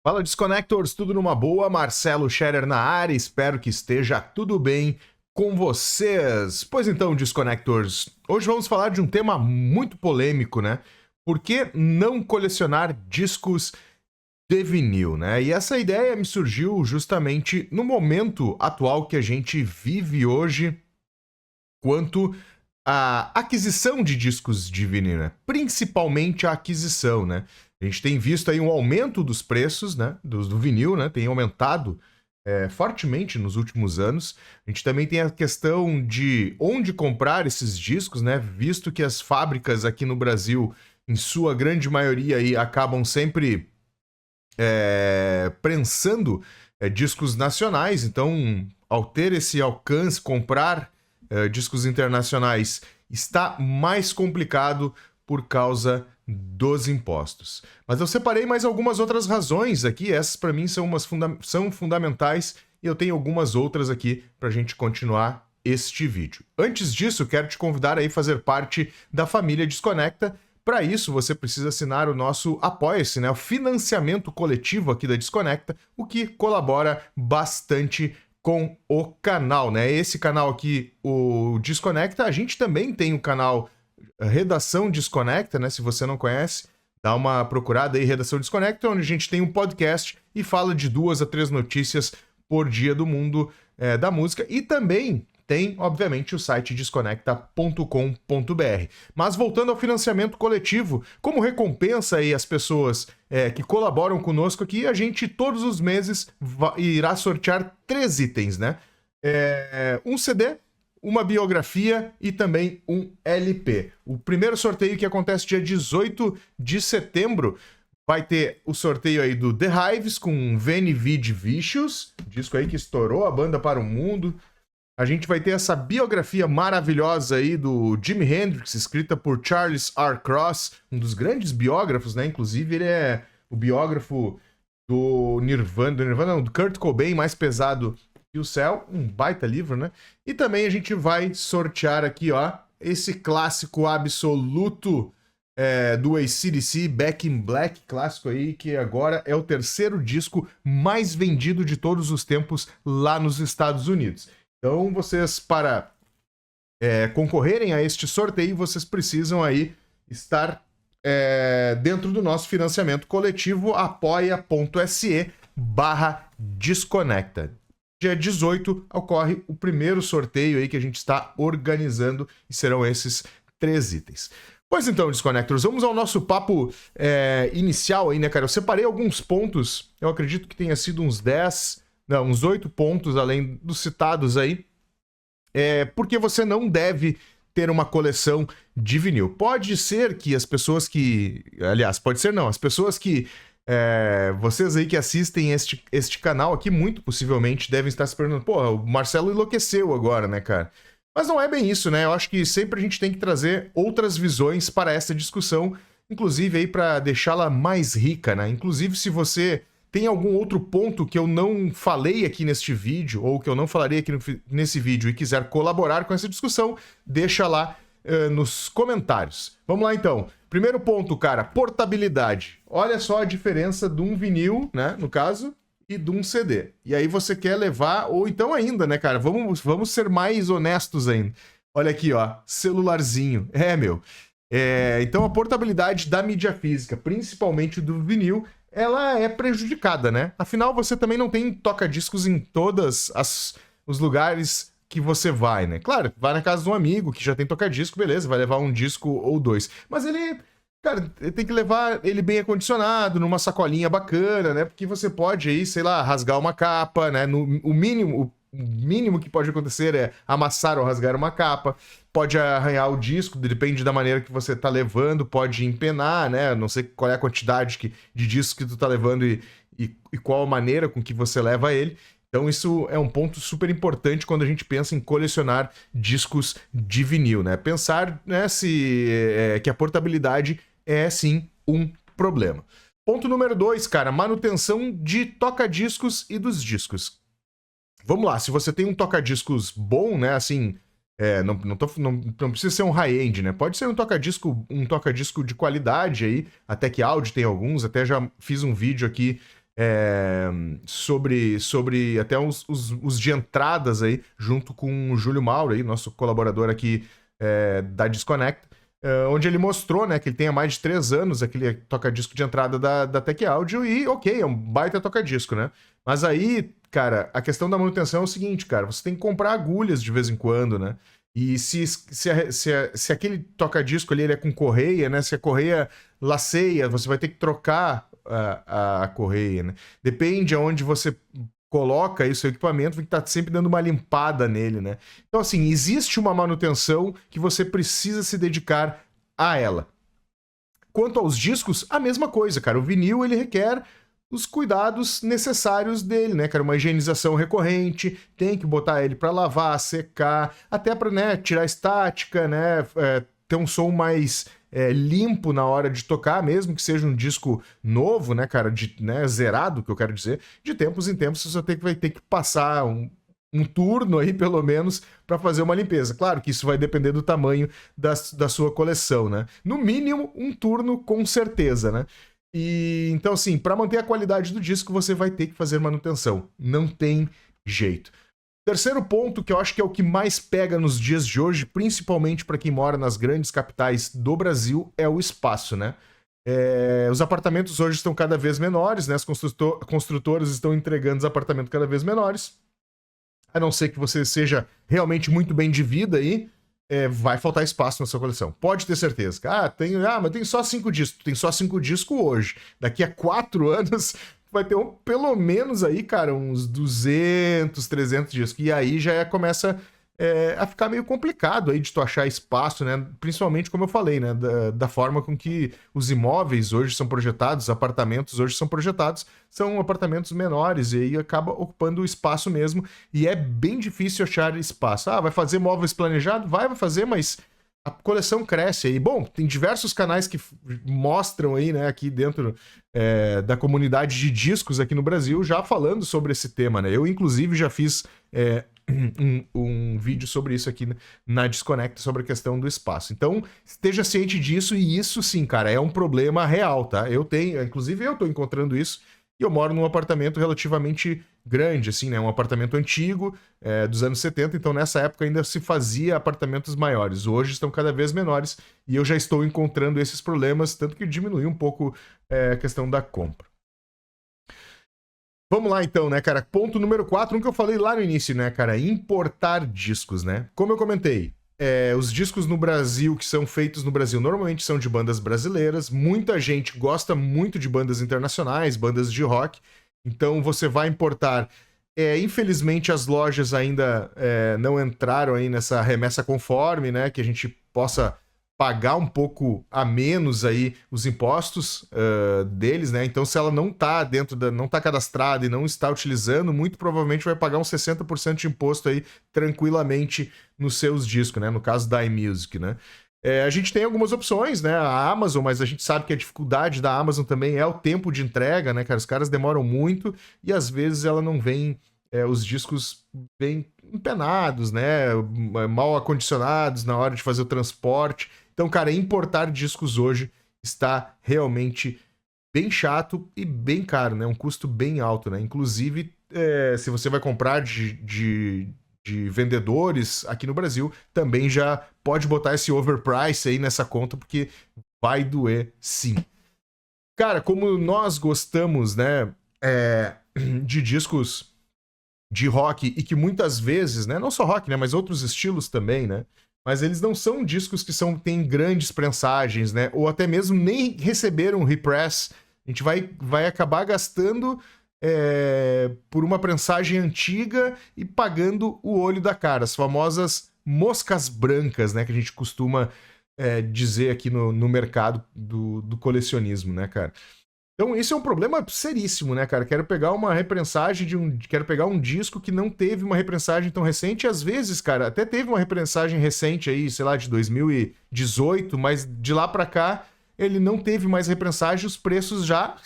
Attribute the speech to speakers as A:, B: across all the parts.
A: Fala Disconnectors, tudo numa boa? Marcelo Scherer na área, espero que esteja tudo bem com vocês. Pois então, Disconnectors, hoje vamos falar de um tema muito polêmico, né? Por que não colecionar discos de vinil, né? E essa ideia me surgiu justamente no momento atual que a gente vive hoje, quanto à aquisição de discos de vinil, né? Principalmente a aquisição, né? A gente tem visto aí um aumento dos preços, né, do vinil, né, tem aumentado fortemente nos últimos anos. A gente também tem a questão de onde comprar esses discos, né, visto que as fábricas aqui no Brasil, em sua grande maioria, aí, acabam sempre prensando discos nacionais. Então, ao ter esse alcance, comprar discos internacionais está mais complicado por causa dos impostos. Mas eu separei mais algumas outras razões aqui, essas para mim são fundamentais, e eu tenho algumas outras aqui para a gente continuar este vídeo. Antes disso, quero te convidar a fazer parte da família Desconecta. Para isso, você precisa assinar o nosso Apoia-se, né? O financiamento coletivo aqui da Desconecta, o que colabora bastante com o canal, né? Esse canal aqui, o Desconecta, a gente também tem um canal Redação Desconecta, né? Se você não conhece, dá uma procurada aí, Redação Desconecta, onde a gente tem um podcast e fala de 2 a 3 notícias por dia do mundo da música. E também tem, obviamente, o site desconecta.com.br. Mas voltando ao financiamento coletivo, como recompensa aí as pessoas que colaboram conosco aqui, a gente todos os meses irá sortear 3 itens, né? Um CD, uma biografia e também um LP. O primeiro sorteio, que acontece dia 18 de setembro, vai ter o sorteio aí do The Hives com Venivid Vicious, disco aí que estourou a banda para o mundo. A gente vai ter essa biografia maravilhosa aí do Jimi Hendrix, escrita por Charles R. Cross, um dos grandes biógrafos, né? Inclusive ele é o biógrafo do do Kurt Cobain, mais pesado e o Céu, um baita livro, né? E também a gente vai sortear aqui, ó, esse clássico absoluto do AC/DC, Back in Black, clássico aí, que agora é o 3º disco mais vendido de todos os tempos lá nos Estados Unidos. Então, vocês, para concorrerem a este sorteio, vocês precisam aí estar dentro do nosso financiamento coletivo, apoia.se/desconecta. Dia 18 ocorre o primeiro sorteio aí que a gente está organizando e serão esses 3 itens. Pois então, Desconnectors, vamos ao nosso papo inicial aí, né, cara? Eu separei alguns pontos, eu acredito que tenha sido uns 8 pontos além dos citados aí, porque você não deve ter uma coleção de vinil. Pode ser que as pessoas que... Aliás, pode ser não, as pessoas que... vocês aí que assistem este canal aqui, muito possivelmente devem estar se perguntando, pô, o Marcelo enlouqueceu agora, né, cara? Mas não é bem isso, né? Eu acho que sempre a gente tem que trazer outras visões para essa discussão, inclusive aí para deixá-la mais rica, né? Inclusive, se você tem algum outro ponto que eu não falei aqui neste vídeo, ou que eu não falarei aqui nesse vídeo e quiser colaborar com essa discussão, deixa lá nos comentários. Vamos lá então. Primeiro ponto, cara, portabilidade. Olha só a diferença de um vinil, né, no caso, e de um CD. E aí você quer levar, ou então ainda, né, cara, vamos ser mais honestos ainda. Olha aqui, ó, celularzinho. Meu. Então a portabilidade da mídia física, principalmente do vinil, ela é prejudicada, né? Afinal, você também não tem toca-discos em todos os lugares que você vai, né? Claro, vai na casa de um amigo que já tem toca-disco, beleza, vai levar um disco ou 2. Mas ele, cara, tem que levar ele bem acondicionado, numa sacolinha bacana, né? Porque você pode aí, sei lá, rasgar uma capa, né? O mínimo que pode acontecer é amassar ou rasgar uma capa. Pode arranhar o disco, depende da maneira que você tá levando, pode empenar, né? Não sei qual é a quantidade de disco que tu tá levando e qual a maneira com que você leva ele. Então isso é um ponto super importante quando a gente pensa em colecionar discos de vinil, né? Pensar, né, que a portabilidade é sim um problema. Ponto número 2, cara, manutenção de toca-discos e dos discos. Vamos lá, se você tem um toca-discos bom, né, assim, não precisa ser um high-end, né? Pode ser um toca-disco de qualidade aí, até que Audi tem alguns, até já fiz um vídeo aqui sobre até os de entradas aí, junto com o Júlio Mauro, aí, nosso colaborador aqui da Disconnect, onde ele mostrou, né, que ele tem há mais de 3 anos aquele toca-disco de entrada da Tech Audio e, ok, é um baita toca-disco, né? Mas aí, cara, a questão da manutenção é o seguinte, cara, você tem que comprar agulhas de vez em quando, né? E se aquele toca-disco ali ele é com correia, né? Se a correia laceia, você vai ter que trocar a correia, né? Depende aonde você coloca aí o seu equipamento, tem que estar sempre dando uma limpada nele, né? Então, assim, existe uma manutenção que você precisa se dedicar a ela. Quanto aos discos, a mesma coisa, cara. O vinil, ele requer os cuidados necessários dele, né, cara? Uma higienização recorrente, tem que botar ele para lavar, secar, até para, né, tirar a estática, né, ter um som mais limpo na hora de tocar, mesmo que seja um disco novo, né, cara, né, zerado, que eu quero dizer, de tempos em tempos você vai ter que passar um turno aí, pelo menos, para fazer uma limpeza. Claro que isso vai depender do tamanho da sua coleção, né? No mínimo, um turno com certeza, né? E então, assim, para manter a qualidade do disco, você vai ter que fazer manutenção. Não tem jeito. Terceiro ponto, que eu acho que é o que mais pega nos dias de hoje, principalmente para quem mora nas grandes capitais do Brasil, é o espaço, né? Os apartamentos hoje estão cada vez menores, né? As construtoras estão entregando os apartamentos cada vez menores. A não ser que você seja realmente muito bem de vida aí, vai faltar espaço na sua coleção. Pode ter certeza. Mas tem só 5 discos. Tem só 5 discos hoje. Daqui a 4 anos vai ter pelo menos aí, cara, uns 200, 300 discos. E aí já começa a ficar meio complicado aí de tu achar espaço, né? Principalmente, como eu falei, né? Da forma com que os imóveis hoje são projetados, os apartamentos hoje são projetados, são apartamentos menores e aí acaba ocupando o espaço mesmo. E é bem difícil achar espaço. Vai fazer móveis planejado? Vai fazer, mas a coleção cresce aí. Bom, tem diversos canais que mostram aí, né, aqui dentro da comunidade de discos aqui no Brasil, já falando sobre esse tema, né? Eu, inclusive, já fiz um vídeo sobre isso aqui na Disconnect, sobre a questão do espaço. Então, esteja ciente disso, e isso sim, cara, é um problema real, tá? Inclusive eu tô encontrando isso, e eu moro num apartamento relativamente grande, assim, né? Um apartamento antigo, dos anos 70, então nessa época ainda se fazia apartamentos maiores. Hoje estão cada vez menores, e eu já estou encontrando esses problemas, tanto que diminuiu um pouco a questão da compra. Vamos lá então, né, cara? Ponto número 4, um que eu falei lá no início, né, cara? Importar discos, né? Como eu comentei, os discos no Brasil, que são feitos no Brasil, normalmente são de bandas brasileiras. Muita gente gosta muito de bandas internacionais, bandas de rock. Então você vai importar. Infelizmente as lojas ainda não entraram aí nessa remessa conforme, né? Que a gente possa pagar um pouco a menos aí os impostos deles, né? Então, se ela não tá não tá cadastrada e não está utilizando, muito provavelmente vai pagar uns 60% de imposto aí tranquilamente nos seus discos, né? No caso da iMusic, né? A gente tem algumas opções, né? A Amazon, mas a gente sabe que a dificuldade da Amazon também é o tempo de entrega, né, cara? Os caras demoram muito e às vezes ela não vem, os discos bem empenados, né? Mal acondicionados na hora de fazer o transporte. Então, cara, importar discos hoje está realmente bem chato e bem caro, né? Um custo bem alto, né? Inclusive, se você vai comprar de vendedores aqui no Brasil, também já pode botar esse overprice aí nessa conta, porque vai doer sim. Cara, como nós gostamos, né, de discos de rock e que muitas vezes, né, não só rock, né, mas outros estilos também, né, mas eles não são discos que têm grandes prensagens, né? Ou até mesmo nem receberam repress. A gente vai acabar gastando por uma prensagem antiga e pagando o olho da cara. As famosas moscas brancas, né? Que a gente costuma dizer aqui no mercado do colecionismo, né, cara? Então, isso é um problema seríssimo, né, cara? Quero pegar uma reprensagem Quero pegar um disco que não teve uma reprensagem tão recente. E às vezes, cara, até teve uma reprensagem recente aí, sei lá, de 2018, mas de lá pra cá ele não teve mais reprensagem, os preços já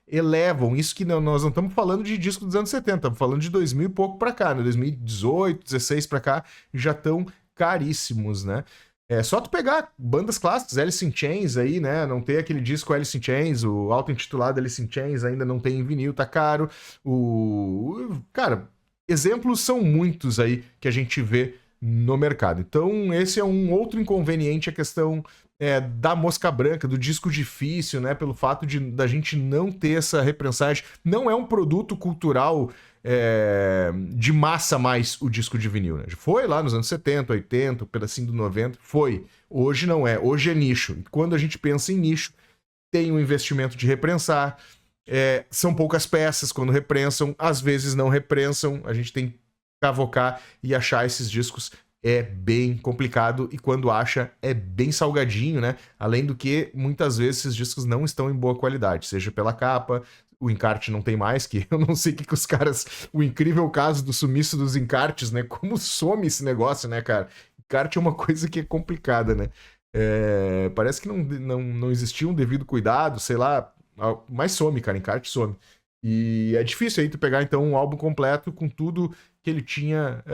A: elevam. Isso que nós não estamos falando de disco dos anos 70, estamos falando de 2000 e pouco pra cá, né? 2018, 16 pra cá, já estão caríssimos, né? É só tu pegar bandas clássicas, Alice in Chains aí, né? Não tem aquele disco Alice in Chains, o auto-intitulado Alice in Chains ainda não tem em vinil, tá caro. Cara, exemplos são muitos aí que a gente vê no mercado. Então, esse é um outro inconveniente, a questão da mosca branca, do disco difícil, né? Pelo fato da gente não ter essa reprensagem. Não é um produto cultural de massa mais o disco de vinil, né? Foi lá nos anos 70, 80, pedacinho do 90, foi. Hoje não é, hoje é nicho. E quando a gente pensa em nicho, tem um investimento de reprensar, são poucas peças quando reprensam, às vezes não reprensam, a gente tem que cavocar e achar esses discos é bem complicado, e quando acha é bem salgadinho, né? Além do que, muitas vezes esses discos não estão em boa qualidade, seja pela capa, o encarte não tem mais, que eu não sei o que os caras... O incrível caso do sumiço dos encartes, né? Como some esse negócio, né, cara? Encarte é uma coisa que é complicada, né? Parece que não existia um devido cuidado, sei lá, mas some, cara, encarte some. E é difícil aí tu pegar, então, um álbum completo com tudo que ele tinha,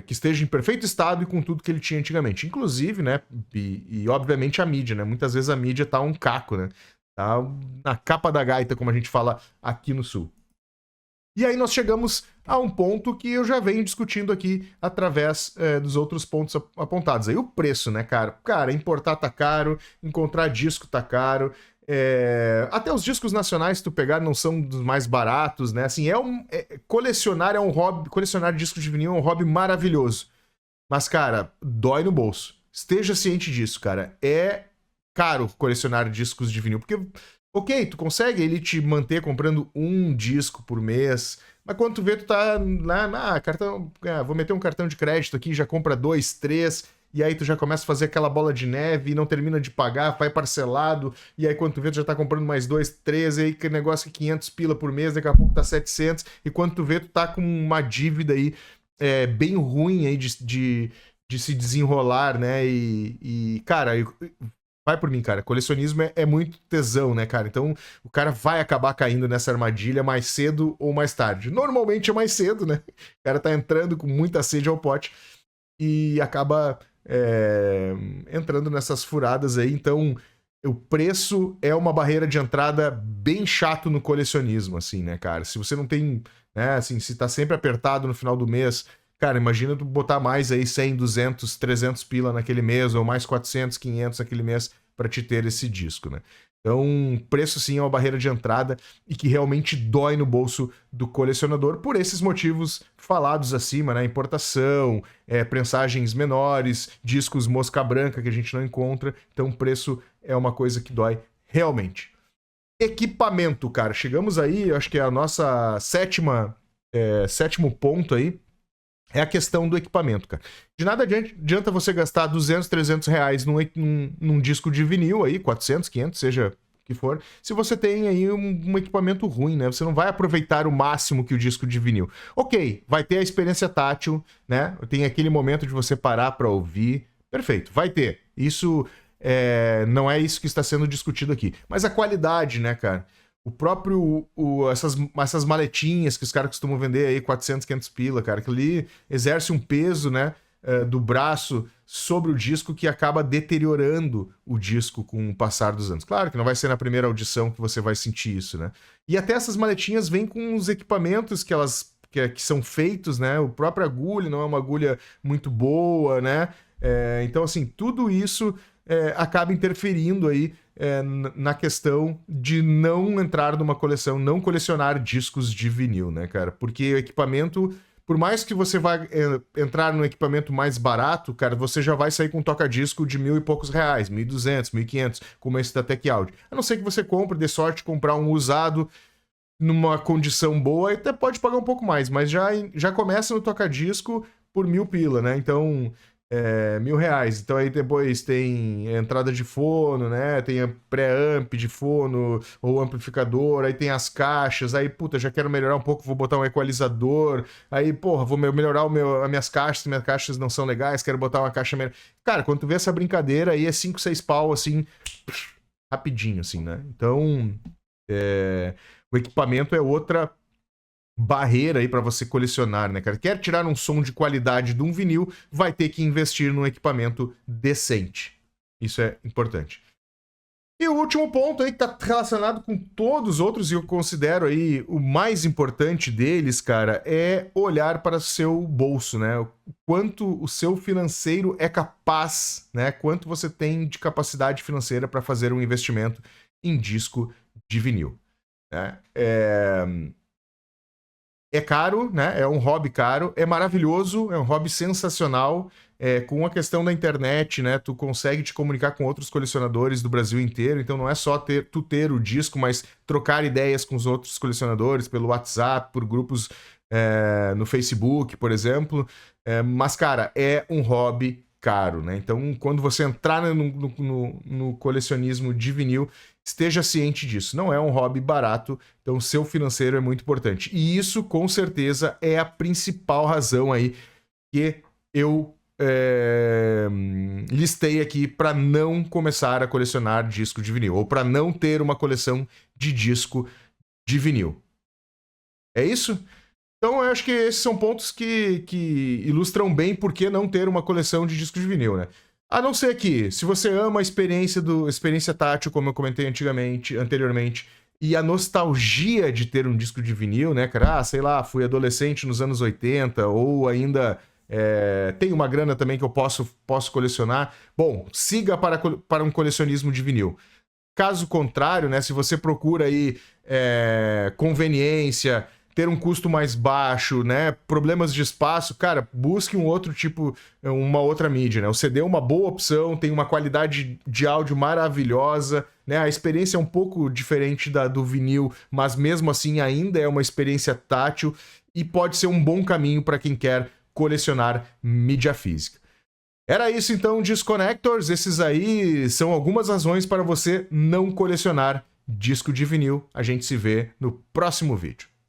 A: que esteja em perfeito estado e com tudo que ele tinha antigamente. Inclusive, né, e obviamente a mídia, né? Muitas vezes a mídia tá um caco, né? Tá na capa da gaita, como a gente fala aqui no Sul. E aí nós chegamos a um ponto que eu já venho discutindo aqui através dos outros pontos apontados. Aí o preço, né, cara? Cara, importar tá caro, encontrar disco tá caro. Até os discos nacionais, se tu pegar, não são dos mais baratos, né? Assim, colecionar é um hobby, colecionar discos de vinil é um hobby maravilhoso. Mas, cara, dói no bolso. Esteja ciente disso, cara. É caro colecionar discos de vinil, porque, ok, tu consegue ele te manter comprando um disco por mês, mas quando tu vê, tu tá lá, cartão, vou meter um cartão de crédito aqui, já compra 2, 3, e aí tu já começa a fazer aquela bola de neve e não termina de pagar, vai parcelado, e aí quando tu vê, tu já tá comprando mais 2, 3, e aí que negócio é 500 pila por mês, daqui a pouco tá 700, e quando tu vê, tu tá com uma dívida aí bem ruim aí de se desenrolar, né? E cara, vai por mim, cara. Colecionismo é muito tesão, né, cara? Então o cara vai acabar caindo nessa armadilha mais cedo ou mais tarde. Normalmente é mais cedo, né? O cara tá entrando com muita sede ao pote e acaba entrando nessas furadas aí. Então o preço é uma barreira de entrada bem chato no colecionismo, assim, né, cara? Se você não tem, né, assim, se tá sempre apertado no final do mês, cara, imagina tu botar mais aí 100, 200, 300 pila naquele mês, ou mais 400, 500 naquele mês pra te ter esse disco, né? Então, preço sim é uma barreira de entrada e que realmente dói no bolso do colecionador por esses motivos falados acima, né? Importação, prensagens menores, discos mosca branca que a gente não encontra. Então, preço é uma coisa que dói realmente. Equipamento, cara. Chegamos aí, acho que é a nossa sétimo ponto aí. É a questão do equipamento, cara. De nada adianta você gastar 200, 300 reais num disco de vinil aí, 400, 500, seja o que for, se você tem aí um equipamento ruim, né? Você não vai aproveitar o máximo que o disco de vinil. Ok, vai ter a experiência tátil, né? Tem aquele momento de você parar para ouvir. Perfeito, vai ter. Isso não é isso que está sendo discutido aqui. Mas a qualidade, né, cara? O próprio... essas maletinhas que os caras costumam vender aí, 400, 500 pila, cara. Aquilo ali exerce um peso, né, do braço sobre o disco que acaba deteriorando o disco com o passar dos anos. Claro que não vai ser na primeira audição que você vai sentir isso, né? E até essas maletinhas vêm com os equipamentos que são feitos, né? A própria agulha não é uma agulha muito boa, né? Então, assim, tudo isso acaba interferindo aí na questão de não entrar numa coleção, não colecionar discos de vinil, né, cara? Porque o equipamento, por mais que você vá entrar num equipamento mais barato, cara, você já vai sair com um toca-disco de 1.000 e poucos reais, 1.200, 1.500, como esse da Tech Audio. A não ser que você compre, dê sorte, comprar um usado numa condição boa, até pode pagar um pouco mais, mas já começa no toca-disco por 1.000 pila, né? Então... 1.000 reais. Então aí depois tem entrada de fono, né? Tem a pré-amp de fono ou amplificador, aí tem as caixas, aí, puta, já quero melhorar um pouco, vou botar um equalizador, aí, porra, vou melhorar as minhas caixas não são legais, quero botar uma caixa melhor. Cara, quando tu vê essa brincadeira aí é 5, 6 pau, assim, rapidinho, assim, né? Então, o equipamento é outra barreira aí para você colecionar, né, cara? Quer tirar um som de qualidade de um vinil, vai ter que investir num equipamento decente. Isso é importante. E o último ponto aí que tá relacionado com todos os outros, e eu considero aí o mais importante deles, cara, é olhar para o seu bolso, né? O quanto o seu financeiro é capaz, né? Quanto você tem de capacidade financeira para fazer um investimento em disco de vinil, né? É caro, né? É um hobby caro, é maravilhoso, é um hobby sensacional. Com a questão da internet, né? Tu consegue te comunicar com outros colecionadores do Brasil inteiro, então não é só tu ter o disco, mas trocar ideias com os outros colecionadores pelo WhatsApp, por grupos no Facebook, por exemplo. Mas, cara, é um hobby caro, né? Então, quando você entrar no colecionismo de vinil, esteja ciente disso. Não é um hobby barato, então o seu financeiro é muito importante. E isso, com certeza, é a principal razão aí que eu listei aqui para não começar a colecionar disco de vinil, ou para não ter uma coleção de disco de vinil. É isso? Então eu acho que esses são pontos que ilustram bem por que não ter uma coleção de disco de vinil, né? A não ser que, se você ama a experiência tátil, como eu comentei anteriormente, e a nostalgia de ter um disco de vinil, né, cara? Sei lá, fui adolescente nos anos 80, ou ainda tenho uma grana também que eu posso colecionar. Bom, siga para um colecionismo de vinil. Caso contrário, né, se você procura aí conveniência, ter um custo mais baixo, né, problemas de espaço, cara, busque um outro tipo, uma outra mídia, né? O CD é uma boa opção, tem uma qualidade de áudio maravilhosa, né? A experiência é um pouco diferente do vinil, mas mesmo assim ainda é uma experiência tátil e pode ser um bom caminho para quem quer colecionar mídia física. Era isso então, Disconnectors. Esses aí são algumas razões para você não colecionar disco de vinil. A gente se vê no próximo vídeo.